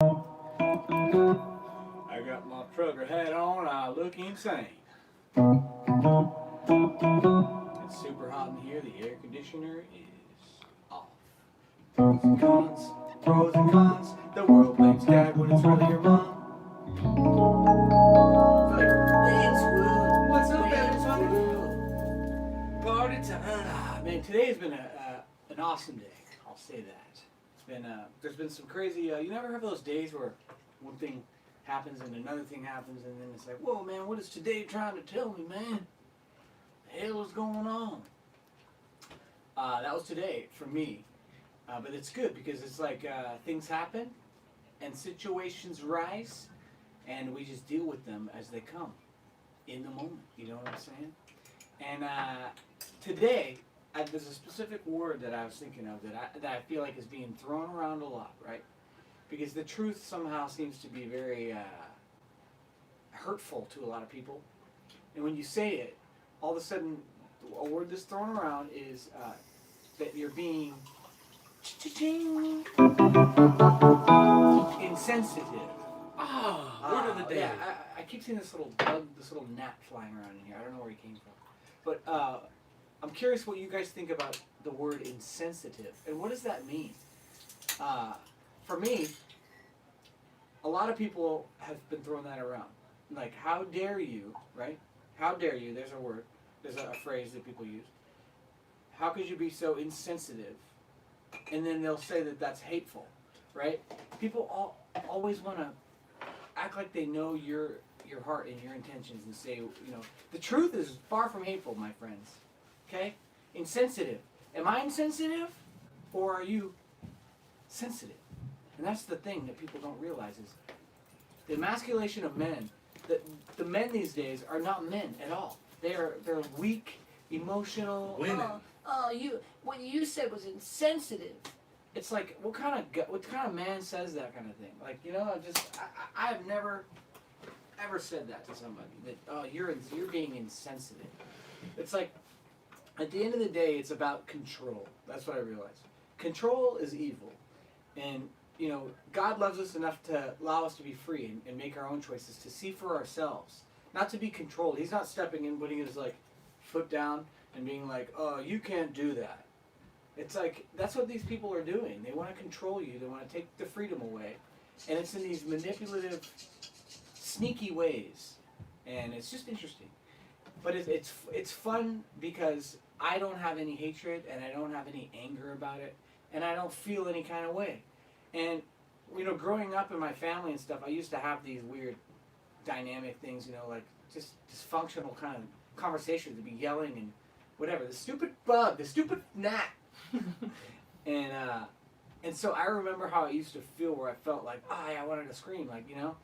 I got my trucker hat on, I look insane. It's super hot in here, the air conditioner is off. Pros and cons, pros and cons. The world blames dad when it's really your mom. Like, what's up, everybody? Party time. Ah, man, today has been an awesome day. I'll say that. It's been there's been some crazy. You never have those days where one thing happens and another thing happens, and then it's like, whoa, man, what is today trying to tell me, man? The hell is going on? That was today for me, but it's good because it's like things happen and situations rise, and we just deal with them as they come in the moment. You know what I'm saying? And today, there's a specific word that I was thinking of that I feel like is being thrown around a lot, right? Because the truth somehow seems to be very hurtful to a lot of people. And when you say it, all of a sudden, a word that's thrown around is that you're being insensitive. Word of the day. Yeah, I keep seeing this little bug, this little gnat flying around in here. I don't know where he came from. But I'm curious what you guys think about the word insensitive. And what does that mean? For me, a lot of people have been throwing that around. Like, how dare you, right? How dare you, there's a word, there's a phrase that people use. How could you be so insensitive? And then they'll say that that's hateful, right? People always want to act like they know your heart and your intentions and say, you know, the truth is far from hateful, my friends. Okay? Insensitive. Am I insensitive? Or are you sensitive? And that's the thing that people don't realize is the emasculation of men. The men these days are not men at all. They're weak, emotional Women. What you said was insensitive. It's like what kind of man says that kind of thing? Like, you know, I have never ever said that to somebody that you're being insensitive. It's like at the end of the day, it's about control. That's what I realized. Control is evil, and you know, God loves us enough to allow us to be free and make our own choices, to see for ourselves, not to be controlled. He's not stepping in, putting his like foot down and being like, "Oh, you can't do that." It's like that's what these people are doing. They want to control you. They want to take the freedom away, and it's in these manipulative, sneaky ways, and it's just interesting. But it's fun because I don't have any hatred and I don't have any anger about it, and I don't feel any kind of way. And, you know, growing up in my family and stuff, I used to have these weird dynamic things, you know, like just dysfunctional kind of conversations, to be yelling and whatever. The stupid bug, the stupid gnat. and so I remember how I used to feel where I felt like, I wanted to scream, like, you know,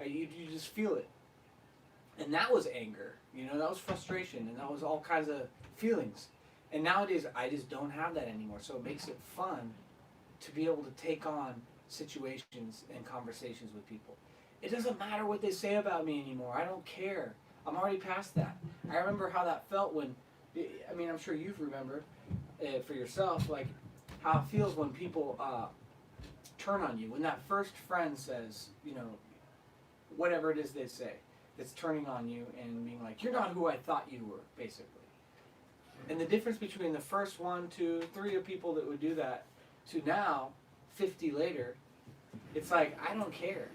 you just feel it. And that was anger, you know, that was frustration, and that was all kinds of feelings. And nowadays, I just don't have that anymore, so it makes it fun to be able to take on situations and conversations with people. It doesn't matter what they say about me anymore. I don't care. I'm already past that. I remember how that felt when, I mean, I'm sure you've remembered for yourself, like how it feels when people turn on you. When that first friend says, you know, whatever it is they say, that's turning on you and being like, you're not who I thought you were, basically. And the difference between the first 1, 2, 3 of people that would do that to now, 50 later, it's like, I don't care.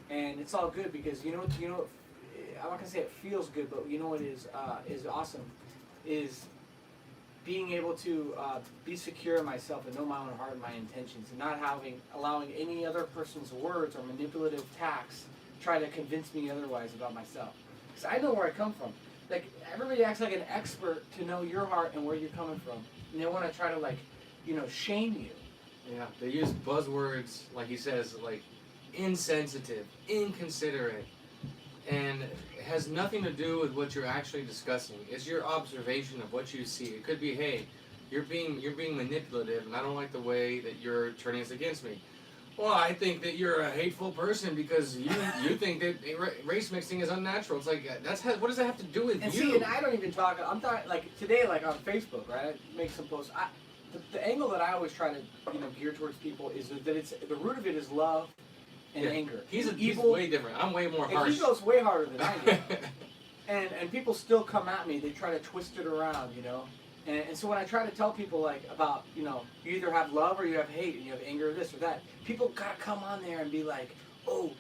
And it's all good because you know, I'm not gonna say it feels good, but you know what is awesome is being able to be secure in myself and know my own heart and my intentions, and not allowing any other person's words or manipulative tacts try to convince me otherwise about myself. Because I know where I come from. Like, everybody acts like an expert to know your heart and where you're coming from, and they want to try to, like, you know, shame you. Yeah, they use buzzwords, like he says, like insensitive, inconsiderate, and it has nothing to do with what you're actually discussing. It's your observation of what you see. It could be, hey, you're being manipulative, and I don't like the way that you're turning this against me. Well, I think that you're a hateful person because you think that race mixing is unnatural. It's like what does that have to do with and you? See, and I don't even talk. I'm talking like today, like on Facebook, right? I make some posts. The angle that I always try to gear towards people is that it's the root of it is love and anger. He's evil. way different. I'm way more And harsh. he goes way harder than I do. And people still come at me. They try to twist it around, you know. And so when I try to tell people like about, you know, you either have love or you have hate, and you have anger or this or that, people gotta come on there and be like, oh,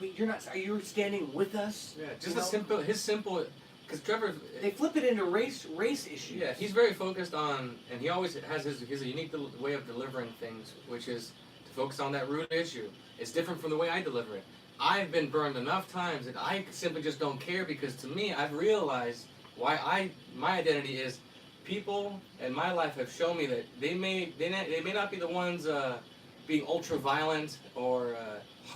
you're not. Are you standing with us? Yeah, just his simple. Because Trevor, they flip it into race issues. Yeah, he's very focused on, and he always has his unique way of delivering things, which is to focus on that root issue. It's different from the way I deliver it. I've been burned enough times that I simply just don't care, because to me, I've realized why my identity is people in my life have shown me that they may not be the ones being ultra violent or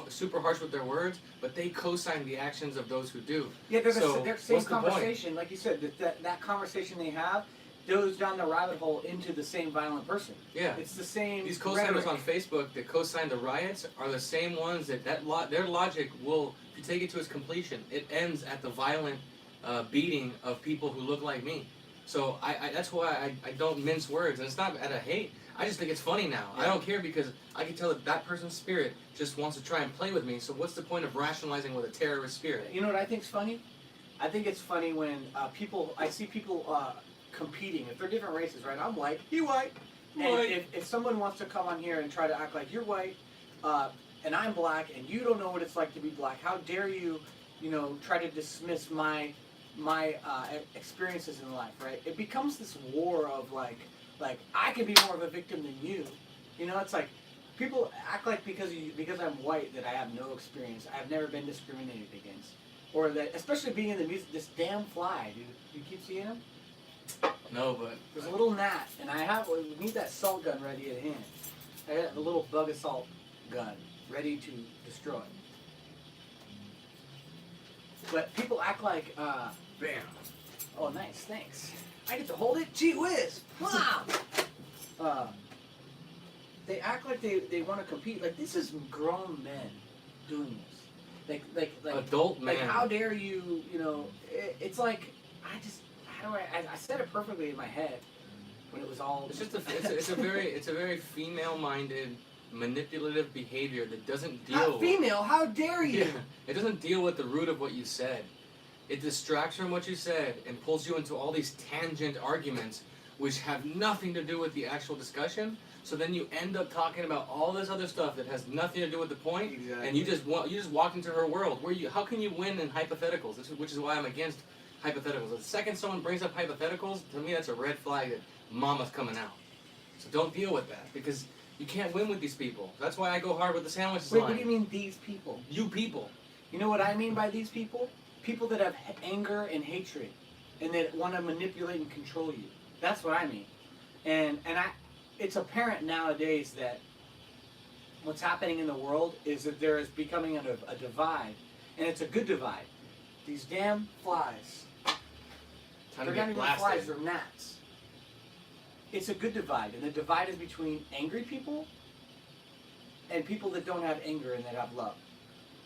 super harsh with their words, but they co-sign the actions of those who do. Yeah, they're so the same what's the conversation, like you said, that conversation they have goes down the rabbit hole into the same violent person. Yeah. It's the same These co-signers rhetoric. on Facebook that co-sign the riots are the same ones their logic will, if you take it to its completion, it ends at the violent beating of people who look like me. So I that's why I don't mince words, and it's not out of hate. I just think it's funny now. Yeah. I don't care, because I can tell that person's spirit just wants to try and play with me. So what's the point of rationalizing with a terrorist spirit? You know what I think's funny? I think it's funny when I see people competing. If they're different races, right? I'm white, you white. And if someone wants to come on here and try to act like you're white, and I'm black, and you don't know what it's like to be black, how dare you, you know, try to dismiss my experiences in life, right? It becomes this war of like I could be more of a victim than you. You know, it's like people act like because I'm white that I have no experience. I've never been discriminated against, or that, especially being in the music, this damn fly, dude. You keep seeing him? No, but there's a little gnat, and we need that salt gun ready at hand. I got the little bug assault gun ready to destroy. But people act like, bam. Oh, nice, thanks. I get to hold it? Gee whiz! Wow! They act like they want to compete. Like, this is grown men doing this. Like adult men. Like, how dare you, you know, it's like, I said it perfectly in my head when it was all... It's a very female-minded, manipulative behavior that doesn't deal... Not female, how dare you? Yeah, it doesn't deal with the root of what you said. It distracts from what you said and pulls you into all these tangent arguments which have nothing to do with the actual discussion. So then you end up talking about all this other stuff that has nothing to do with the point, exactly. And you just walk into her world. How can you win in hypotheticals? Which is why I'm against hypotheticals. The second someone brings up hypotheticals, to me that's a red flag that mama's coming out. So don't deal with that, because you can't win with these people. That's why I go hard with the sandwiches line. What do you mean these people? You people. You know what I mean by these people? People that have anger and hatred, and that want to manipulate and control you. That's what I mean. And it's apparent nowadays that what's happening in the world is that there is becoming a divide, and it's a good divide. These damn flies. They're not even flies, they're gnats. It's a good divide, and the divide is between angry people and people that don't have anger and that have love.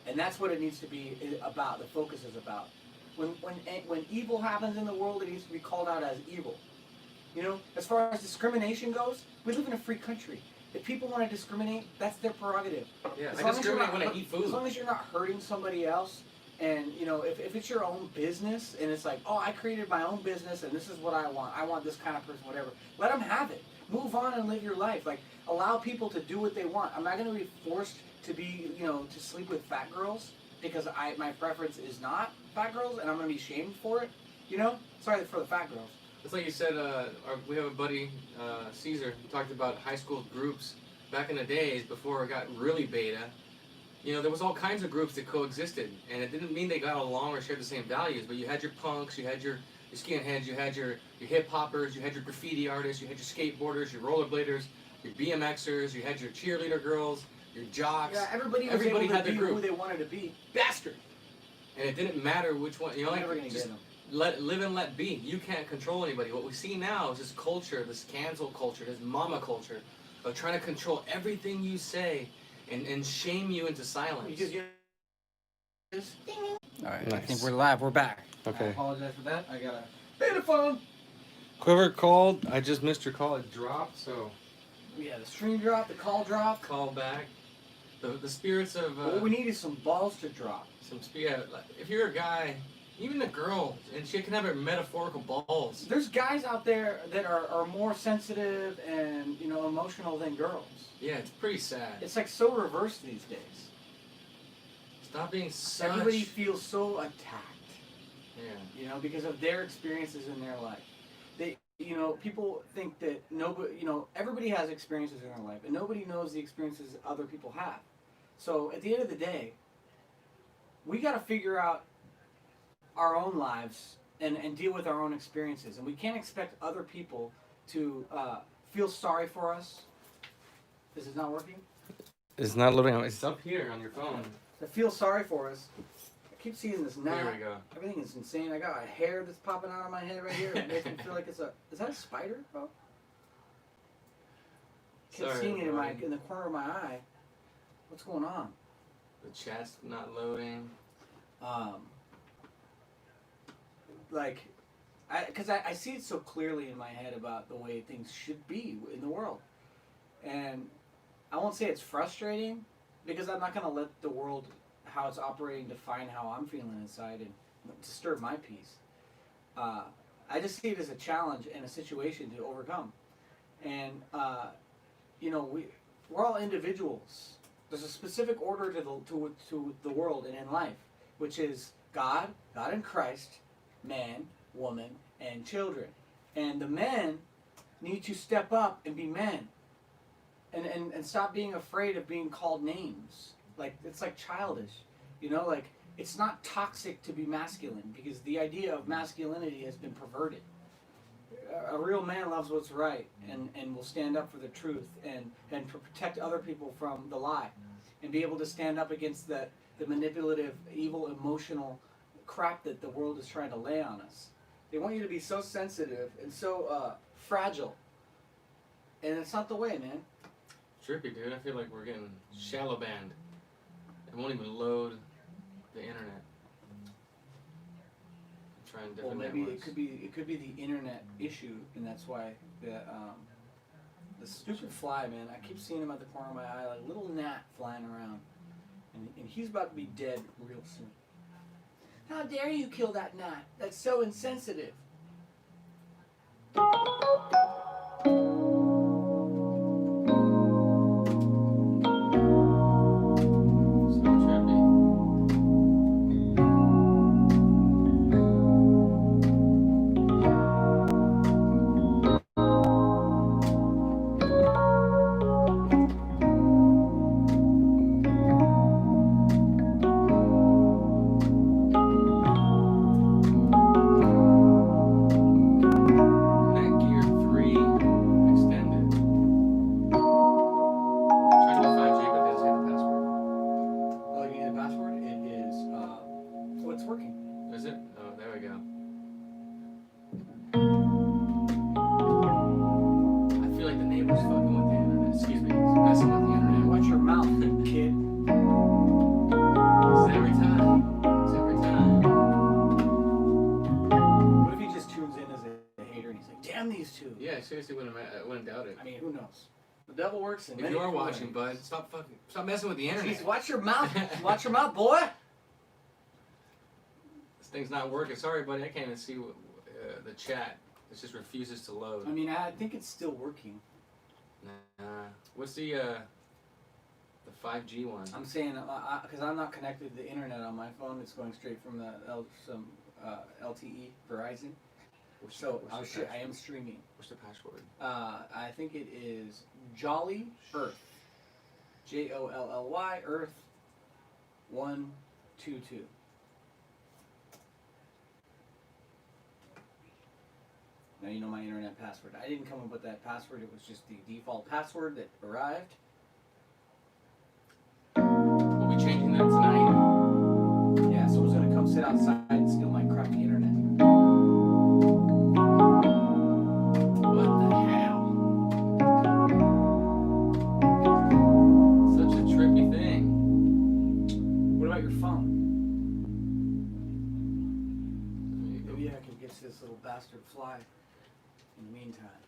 And that's what it needs to be about, the focus is about. When evil happens in the world, it needs to be called out as evil. You know, as far as discrimination goes, we live in a free country. If people want to discriminate, that's their prerogative. Yeah, I discriminate when I eat food. As long as you're not hurting somebody else, and, you know, if it's your own business, and it's like, oh, I created my own business, and this is what I want this kind of person, whatever. Let them have it. Move on and live your life. Like, allow people to do what they want. I'm not going to be forced to be, you know, to sleep with fat girls, because my preference is not fat girls, and I'm going to be shamed for it, you know? Sorry for the fat girls. It's like you said, we have a buddy, Caesar, who talked about high school groups back in the days before it got really beta. You know, there was all kinds of groups that coexisted, and it didn't mean they got along or shared the same values, but you had your punks, you had your skinheads, you had your hip-hoppers, you had your graffiti artists, you had your skateboarders, your rollerbladers, your BMXers, you had your cheerleader girls, your jocks. Yeah, everybody was able to be who they wanted to be. Bastard! And it didn't matter which one, you know, I'm never gonna just get them. live and let be. You can't control anybody. What we see now is this culture, this cancel culture, this mama culture of trying to control everything you say and shame you into silence. Because all right, Nice. I think we're live. We're back. Okay. I apologize for that. I got a data phone. Whoever called, I just missed your call. It dropped, so Yeah, the stream dropped, the call dropped. call back. The spirits of what we need is some balls to drop. like, if you're a guy, even a girl, and she can have her metaphorical balls. There's guys out there that are more sensitive and emotional than girls. Yeah, it's pretty sad. It's like so reversed these days. Stop being such. Everybody feels so attacked. Yeah. Because of their experiences in their life. They, people think that nobody, everybody has experiences in their life, and nobody knows the experiences other people have. So at the end of the day, we got to figure out our own lives and deal with our own experiences, and we can't expect other people to feel sorry for us. This is not working? It's not loading. It's up here on your phone. To feel sorry for us. I keep seeing this now. There we go. Everything is insane. I got a hair that's popping out of my head right here. It makes me feel like it's is that a spider, bro? I keep seeing it in the corner of my eye. What's going on? The chat's not loading. Because I see it so clearly in my head about the way things should be in the world. And I won't say it's frustrating, because I'm not going to let the world, how it's operating, define how I'm feeling inside and disturb my peace. I just see it as a challenge and a situation to overcome. And, we're all individuals. There's a specific order to the world and in life, which is God in Christ, man, woman, and children. And the men need to step up and be men. And stop being afraid of being called names. It's like childish. It's not toxic to be masculine, because the idea of masculinity has been perverted. A real man loves what's right and will stand up for the truth and protect other people from the lie, and be able to stand up against the manipulative, evil, emotional crap that the world is trying to lay on us. They want you to be so sensitive and so fragile. And it's not the way, man. Trippy, dude. I feel like we're getting shallow banned. It won't even load the internet. I'm trying different maybe networks. it could be the internet issue, and that's why the stupid fly, man. I keep seeing him at the corner of my eye, like a little gnat flying around, and he's about to be dead real soon. How dare you kill that gnat? That's so insensitive. Seriously, wouldn't doubt it. I mean, who knows? The devil works in If you are watching, bud, stop messing with the internet. Jeez, watch your mouth. Watch your mouth, boy. This thing's not working. Sorry, buddy. I can't even see the chat. It just refuses to load. I mean, I think it's still working. Nah. What's the 5G one? I'm saying because I'm not connected to the internet on my phone. It's going straight from the LTE Verizon. So I am streaming. What's the password? I think it is Jolly Earth. JOLLY Earth 122. Now you know my internet password. I didn't come up with that password. It was just the default password that arrived. We'll be changing that tonight. Yeah, someone's gonna come sit outside and steal my crappy internet. This little bastard fly in the meantime.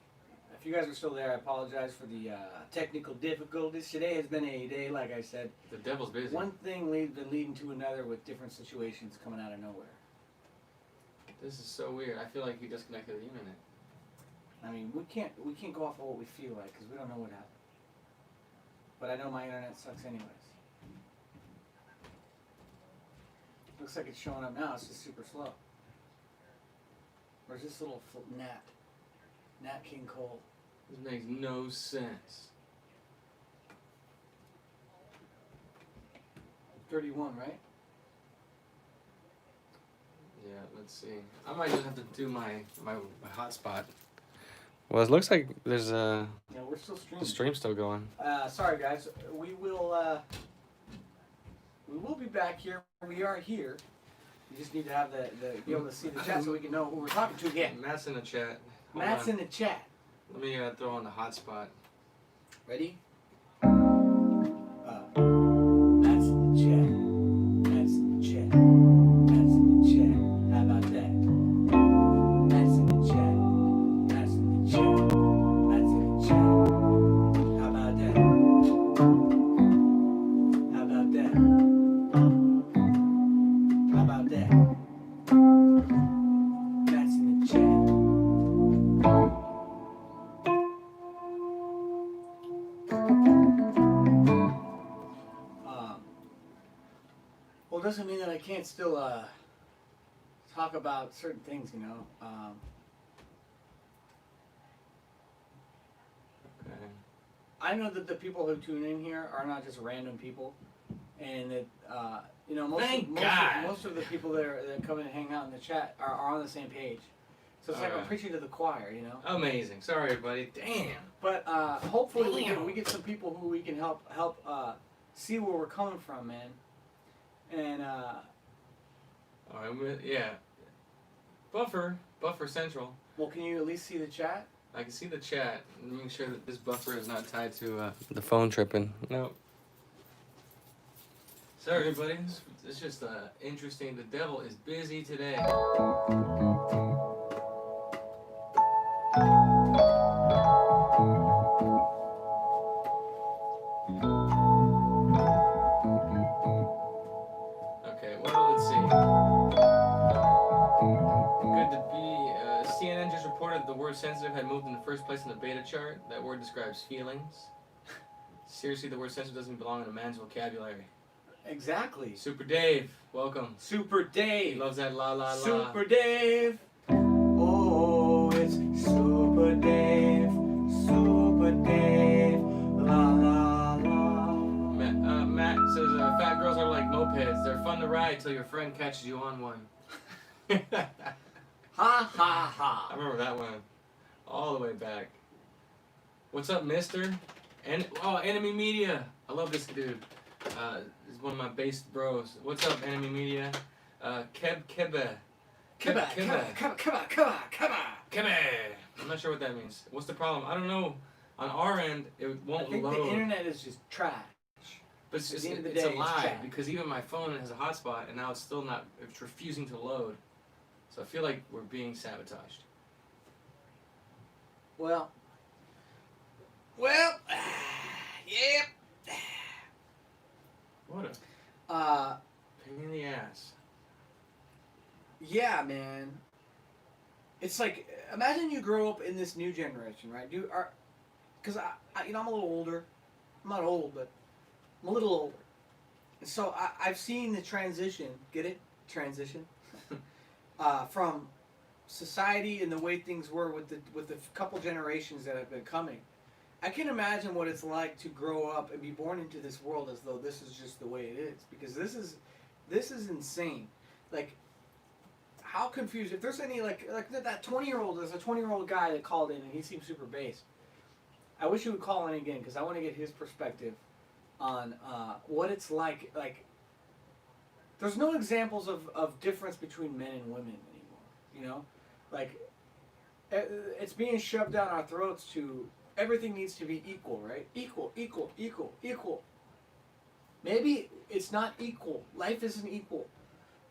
if you guys are still there, I apologize for the technical difficulties. Today has been a day, like I said. The devil's busy. One thing been leading to another with different situations coming out of nowhere. This is so weird. I feel like you disconnected the internet. I mean, we can't go off of what we feel like because we don't know what happened. But I know my internet sucks anyways. Looks like it's showing up now. It's just super slow. Where's this little gnat? Nat King Cole. This makes no sense. 31, right? Yeah, let's see. I might just have to do my hotspot. Well, it looks like there's Yeah, we're still streaming. the stream's still going. Sorry guys, we will be back here. We are here. You just need to have be able to see the chat so we can know who we're talking to again. Matt's in the chat. Hold Matt's on. in the chat. Let me throw on the hotspot. Ready? Matt's in the chat. Matt's in the chat. Matt's in the chat. How about that? Matt's in the chat. Matt's in the chat. Matt's in the chat. How about that? How about that? How about that? Matt's in the chat. Well, it doesn't mean that I can't still talk about certain things, you know. Okay. I know that the people who tune in here are not just random people, and that you know most of the people that come in and hang out in the chat are on the same page. So it's like I'm preaching to the choir, you know. Amazing. Sorry, everybody. Damn. But hopefully we get some people who we can help see where we're coming from, man. And All right. Yeah. Buffer Central. well, can you at least see the chat? I can see the chat. Make sure that this buffer is not tied to the phone tripping. Nope. Sorry, everybody. It's just interesting. The devil is busy today. Okay, well, let's see. Good to be. CNN just reported the word sensitive had moved in the first place in the beta chart. That word describes feelings. Seriously, the word sensitive doesn't belong in a man's vocabulary. Exactly. Super Dave, welcome. Super He Dave. loves that la la la. Super Dave. Oh, it's Super Dave. Super Dave. La la la. Matt says fat girls are like mopeds. They're fun to ride till your friend catches you on one. Ha ha I ha. remember that one all the way back. What's up, mister? Enemy Media. I love this dude. He's one of my base bros. What's up, Enemy Media? Kebe. I'm not sure what that means. What's the problem? I don't know. On our end, it I won't think load. the internet is just trash. But it's, At the end of the it's day, a it's lie trash. because even my phone has a hotspot and now it's still not. It's refusing to load. So I feel like we're being sabotaged. Well, yeah. What a pain in the ass. Yeah, man. It's like, imagine you grow up in this new generation, right? Because I'm a little older. I'm not old, but I'm a little older. And so I've seen the transition. Get it? Transition. From society and the way things were with the couple generations that have been coming. I can imagine what it's like to grow up and be born into this world as though this is just the way it is, because this is insane. Like, how confused? If there's any like that 20-year-old, there's a 20-year-old guy that called in and he seems super based. I wish he would call in again because I want to get his perspective on what it's like. Like, there's no examples of difference between men and women anymore. You know, like it's being shoved down our throats to. Everything needs to be equal, right? Equal, equal, equal, equal. Maybe it's not equal. Life isn't equal.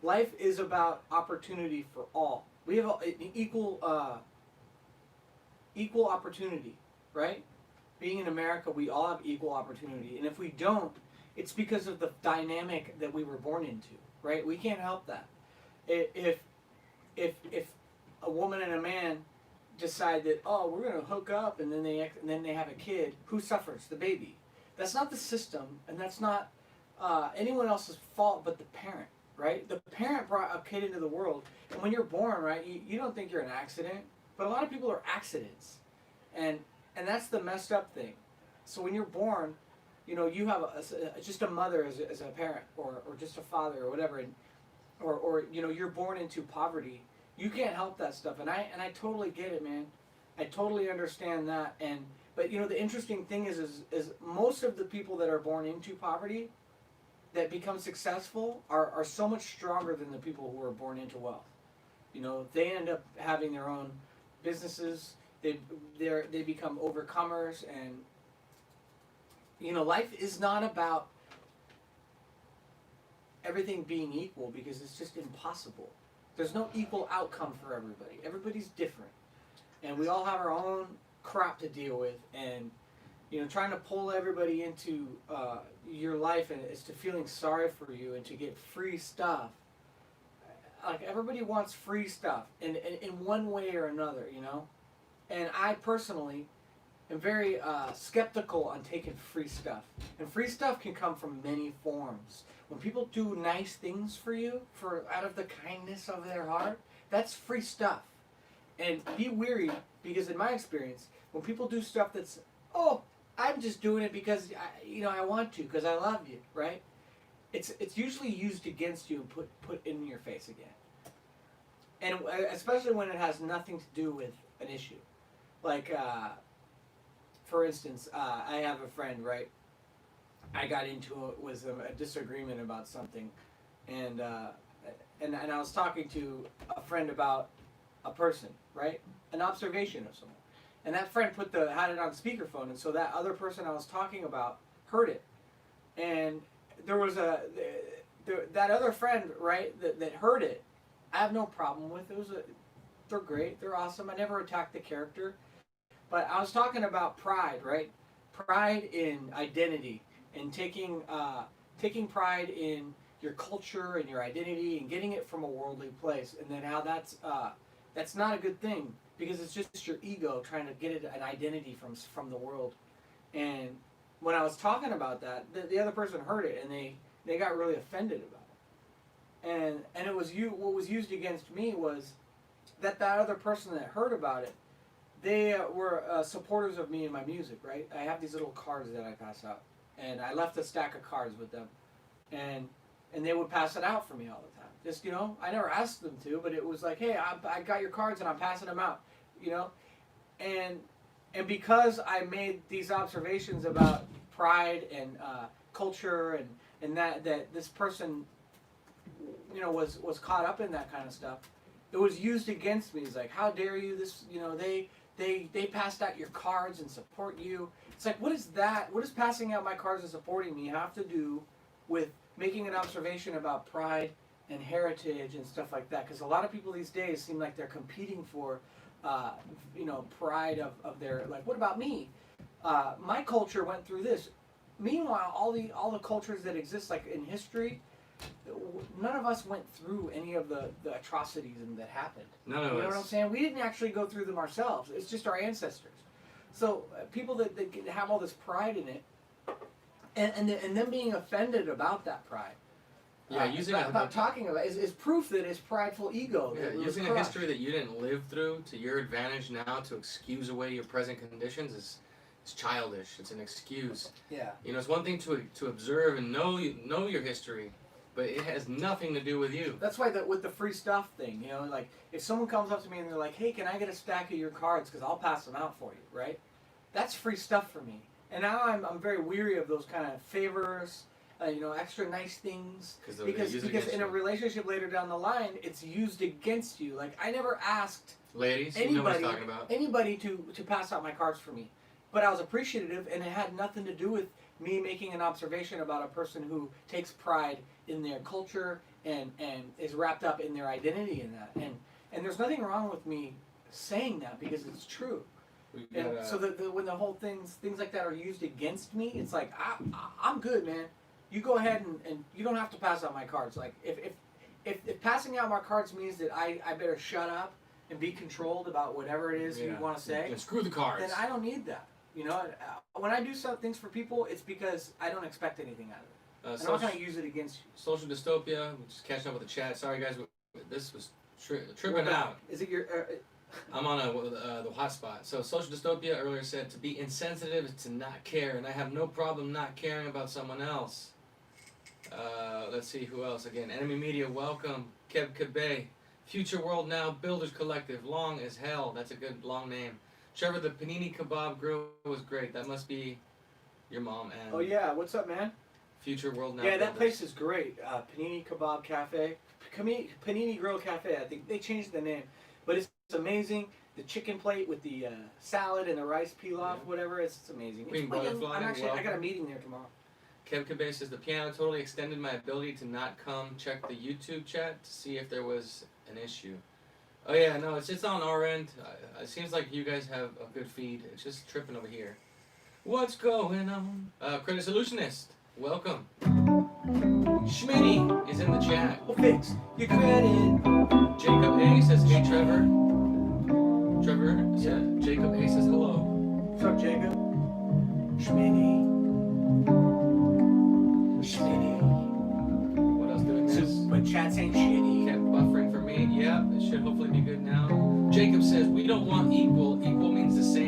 Life is about opportunity for all. We have an equal equal opportunity, right? Being in America, we all have equal opportunity, and if we don't, it's because of the dynamic that we were born into, right? We can't help that. If if a woman and a man decide that, oh, we're going to hook up, and then they have a kid, who suffers? The baby. That's not the system, and that's not anyone else's fault but the parent, right? The parent brought a kid into the world, and when you're born, right, you don't think you're an accident, but a lot of people are accidents, and that's the messed up thing. So when you're born, you have just a mother as a parent, or just a father, or whatever, and or you're born into poverty. You can't help that stuff, and I totally get it, man. I totally understand that, but the interesting thing is most of the people that are born into poverty that become successful are so much stronger than the people who are born into wealth. They end up having their own businesses. They become overcomers, and life is not about everything being equal, because it's just impossible. There's no equal outcome for everybody. Everybody's different, and we all have our own crap to deal with. And trying to pull everybody into your life and is to feeling sorry for you and to get free stuff. Like, everybody wants free stuff in one way or another, And I personally am very skeptical on taking free stuff. And free stuff can come from many forms. When people do nice things for you, out of the kindness of their heart, that's free stuff. And be weary, because in my experience, when people do stuff that's, oh, I'm just doing it because I want to, because I love you, right? It's usually used against you and put in your face again. And especially when it has nothing to do with an issue. Like, for instance, I have a friend, right? I got into it with a disagreement about something, and I was talking to a friend about a person, right? An observation of someone, and that friend had it on speakerphone, and so that other person I was talking about heard it, and there was that other friend, right, that heard it. I have no problem with it. They're great, they're awesome. I never attacked the character, but I was talking about pride, right? Pride in identity. And taking pride in your culture and your identity and getting it from a worldly place, and then how that's not a good thing, because it's just your ego trying to get an identity from the world. And when I was talking about that, the other person heard it, and they got really offended about it. And it was what was used against me was that other person that heard about it, they were supporters of me and my music, right? I have these little cards that I pass out. And I left a stack of cards with them, and they would pass it out for me all the time. Just I never asked them to, but it was like, hey, I got your cards and I'm passing them out, and because I made these observations about pride and culture and that this person, was caught up in that kind of stuff, it was used against me. It's like, how dare you? This, they passed out your cards and support you. It's like, what is that? What does passing out my cards and supporting me have to do with making an observation about pride and heritage and stuff like that? Because a lot of people these days seem like they're competing for, pride of their, like, what about me? My culture went through this. Meanwhile, all the cultures that exist, like in history, none of us went through any of the atrocities that happened. None of us. You know what I'm saying? We didn't actually go through them ourselves. It's just our ancestors. So people that have all this pride in it, and them being offended about that pride, about talking about is proof that it's prideful ego. Yeah, using a history that you didn't live through to your advantage now to excuse away your present conditions is childish. It's an excuse. Yeah. It's one thing to observe and know your history, but it has nothing to do with you. That's why with the free stuff thing, like if someone comes up to me and they're like, hey, can I get a stack of your cards because I'll pass them out for you, right? That's free stuff for me. And now I'm very weary of those kind of favors, extra nice things, because in a relationship later down the line, it's used against you. Like, I never asked ladies, you know what I'm talking about. Anybody to pass out my cards for me, but I was appreciative, and it had nothing to do with me making an observation about a person who takes pride in their culture and is wrapped up in their identity in that. And there's nothing wrong with me saying that, because it's true. We And gotta- so when the whole things like that are used against me, it's like I'm good, man. You go ahead and you don't have to pass out my cards. Like if passing out my cards means that I better shut up and be controlled about whatever it is you want to say, And screw the cards. then I don't need that. You know, when I do some things for people, it's because I don't expect anything out of it. I'm not going to use it against you. Social dystopia. We're just catching up with the chat. Sorry guys, this was tripping What about- out. Is it your? I'm on the hotspot. So social dystopia earlier said to be insensitive is to not care, and I have no problem not caring about someone else. Let's see who else again. Enemy Media, welcome. Kev Kabe, Future World Now, Builders Collective, long as hell. That's a good long name. Trevor, the Panini Kebab Grill was great. That must be your mom and. Oh yeah, what's up, man? Future World Now. Yeah, that Builders. place is great. Panini Kebab Cafe, Panini Grill Cafe. I think they changed the name, but it's amazing. The chicken plate with the salad and the rice pilaf, whatever. It's amazing. Queen It's wicked. Butterfly, I got a welcome. meeting there tomorrow. Kev Kabe says the piano totally extended my ability to not come check the YouTube chat to see if there was an issue. Oh yeah, no, it's on our end. It seems like you guys have a good feed. It's just tripping over here. What's going on? Credit Solutionist, welcome. Schmitty is in the chat. We'll fix your credit. Jacob A says, hey Trevor. Trevor, Jacob A says hello. What's up, Jacob? Schmitty. What else do we miss? But chat's ain't shitty. Kept buffering for me. Yeah, it should hopefully be good now. Jacob says, we don't want equal. Equal means the same.